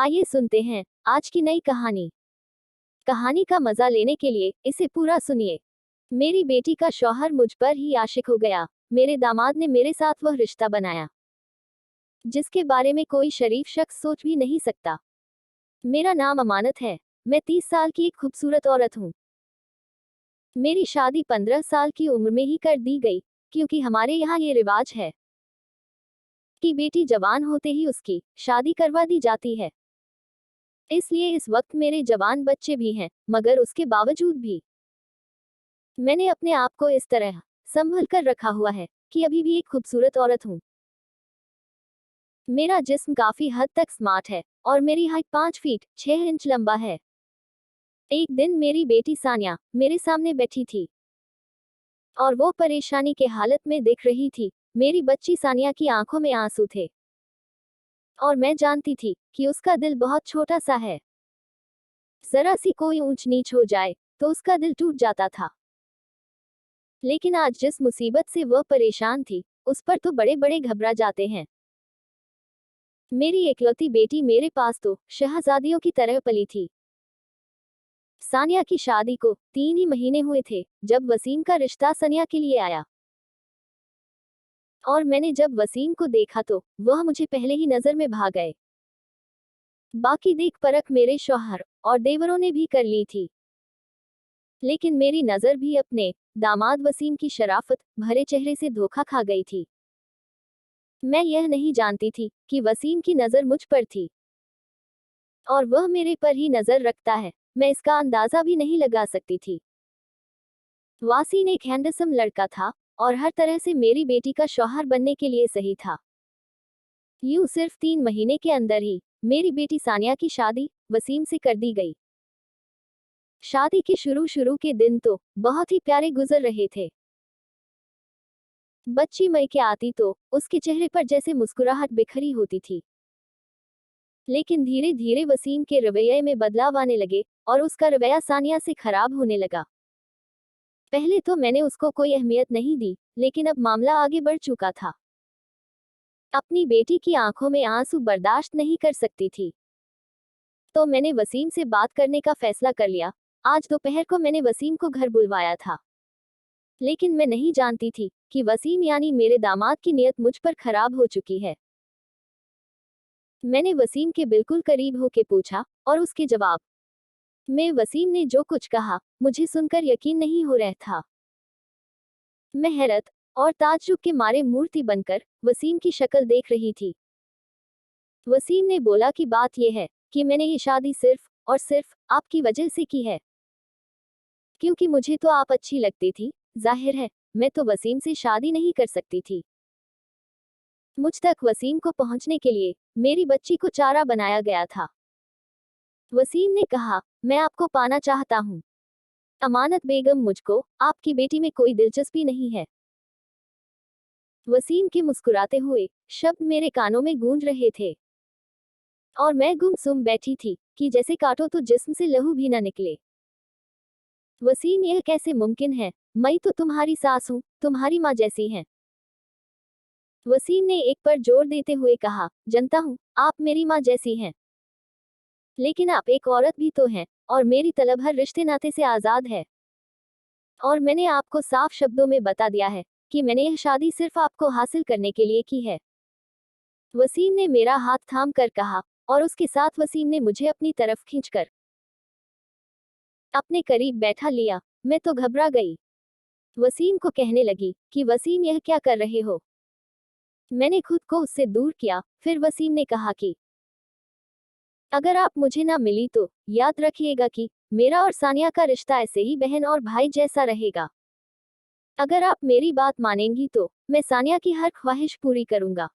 आइए सुनते हैं आज की नई कहानी। कहानी का मजा लेने के लिए इसे पूरा सुनिए। मेरी बेटी का शौहर मुझ पर ही आशिक हो गया। मेरे दामाद ने मेरे साथ वह रिश्ता बनाया जिसके बारे में कोई शरीफ शख्स सोच भी नहीं सकता। मेरा नाम अमानत है। मैं 30 साल की एक खूबसूरत औरत हूँ। मेरी शादी 15 साल की उम्र में ही कर दी गई, क्योंकि हमारे यहाँ ये रिवाज है कि बेटी जवान होते ही उसकी शादी करवा दी जाती है। इसलिए इस वक्त मेरे जवान बच्चे भी हैं, मगर उसके बावजूद भी मैंने अपने आप को इस तरह संभल कर रखा हुआ है कि अभी भी एक खूबसूरत औरत हूँ। मेरा जिस्म काफी हद तक स्मार्ट है और मेरी हाइट 5 फीट 6 इंच लंबा है। एक दिन मेरी बेटी सानिया मेरे सामने बैठी थी और वो परेशानी के हालत में दिख रही थी। मेरी बच्ची सानिया की आंखों में आंसू थे और मैं जानती थी कि उसका दिल बहुत छोटा सा है। जरा सी कोई ऊंच नीच हो जाए तो उसका दिल टूट जाता था। लेकिन आज जिस मुसीबत से वह परेशान थी, उस पर तो बड़े बड़े घबरा जाते हैं। मेरी इकलौती बेटी मेरे पास तो शहजादियों की तरह पली थी। सानिया की शादी को 3 ही महीने हुए थे जब वसीम का रिश्ता सनिया के लिए आया। और मैंने जब वसीम को देखा तो वह मुझे पहले ही नजर में भा गए। बाकी देख परख मेरे शौहर और देवरों ने भी कर ली थी, लेकिन मेरी नजर भी अपने दामाद वसीम की शराफत भरे चेहरे से धोखा खा गई थी। मैं यह नहीं जानती थी कि वसीम की नजर मुझ पर थी और वह मेरे पर ही नजर रखता है। मैं इसका अंदाजा भी नहीं लगा सकती थी। वासीन एक हैंडसम लड़का था और हर तरह से मेरी बेटी का शौहर बनने के लिए सही था। यूं सिर्फ 3 महीने के अंदर ही मेरी बेटी सानिया की शादी वसीम से कर दी गई। शादी के शुरू के दिन तो बहुत ही प्यारे गुजर रहे थे। बच्ची मैके आती तो उसके चेहरे पर जैसे मुस्कुराहट बिखरी होती थी। लेकिन धीरे धीरे वसीम के रवैये में बदलाव आने लगे और उसका रवैया सानिया से खराब होने लगा। पहले तो मैंने उसको कोई अहमियत नहीं दी, लेकिन अब मामला आगे बढ़ चुका था। अपनी बेटी की आंखों में आंसू बर्दाश्त नहीं कर सकती थी, तो मैंने वसीम से बात करने का फैसला कर लिया। आज दोपहर को मैंने वसीम को घर बुलवाया था, लेकिन मैं नहीं जानती थी कि वसीम यानी मेरे दामाद की नीयत मुझ पर खराब हो चुकी है। मैंने वसीम के बिल्कुल करीब होके पूछा और उसके जवाब में वसीम ने जो कुछ कहा, मुझे सुनकर यकीन नहीं हो रहा था। मैं हैरत और ताज्जुब के मारे मूर्ति बनकर वसीम की शक्ल देख रही थी। वसीम ने बोला कि बात यह है कि मैंने ये शादी सिर्फ और सिर्फ आपकी वजह से की है, क्योंकि मुझे तो आप अच्छी लगती थी। जाहिर है मैं तो वसीम से शादी नहीं कर सकती थी। मुझ तक वसीम को पहुंचने के लिए मेरी बच्ची को चारा बनाया गया था। वसीम ने कहा, मैं आपको पाना चाहता हूँ। अमानत बेगम, मुझको आपकी बेटी में कोई दिलचस्पी नहीं है। वसीम के मुस्कुराते हुए शब्द मेरे कानों में गूंज रहे थे और मैं गुमसुम बैठी थी कि जैसे काटो तो जिस्म से लहू भी न निकले। वसीम, यह कैसे मुमकिन है? मैं तो तुम्हारी सास हूँ, तुम्हारी माँ जैसी हैं। वसीम ने एक पर जोर देते हुए कहा, जानता हूँ आप मेरी माँ जैसी हैं, लेकिन आप एक औरत भी तो हैं और मेरी तलब हर रिश्ते नाते से आजाद है। और मैंने आपको साफ शब्दों में बता दिया है कि मैंने यह शादी सिर्फ आपको हासिल करने के लिए की है। वसीम ने मेरा हाथ थाम कर कहा और उसके साथ वसीम ने मुझे अपनी तरफ खींचकर अपने करीब बैठा लिया। मैं तो घबरा गई। वसीम को कहने लगी कि वसीम, यह क्या कर रहे हो? मैंने खुद को उससे दूर किया। फिर वसीम ने कहा कि अगर आप मुझे ना मिली तो याद रखिएगा कि मेरा और सानिया का रिश्ता ऐसे ही बहन और भाई जैसा रहेगा। अगर आप मेरी बात मानेंगी तो मैं सानिया की हर ख्वाहिश पूरी करूंगा।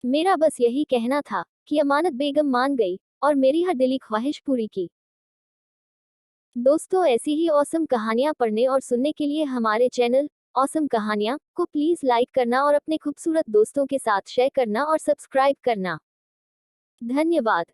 मेरा बस यही कहना था कि अमानत बेगम मान गई और मेरी हर दिली ख्वाहिश पूरी की। दोस्तों, ऐसी ही औसम कहानियां पढ़ने और सुनने के लिए हमारे चैनल औसम कहानियां को प्लीज लाइक करना और अपने खूबसूरत दोस्तों के साथ शेयर करना और सब्सक्राइब करना। धन्यवाद।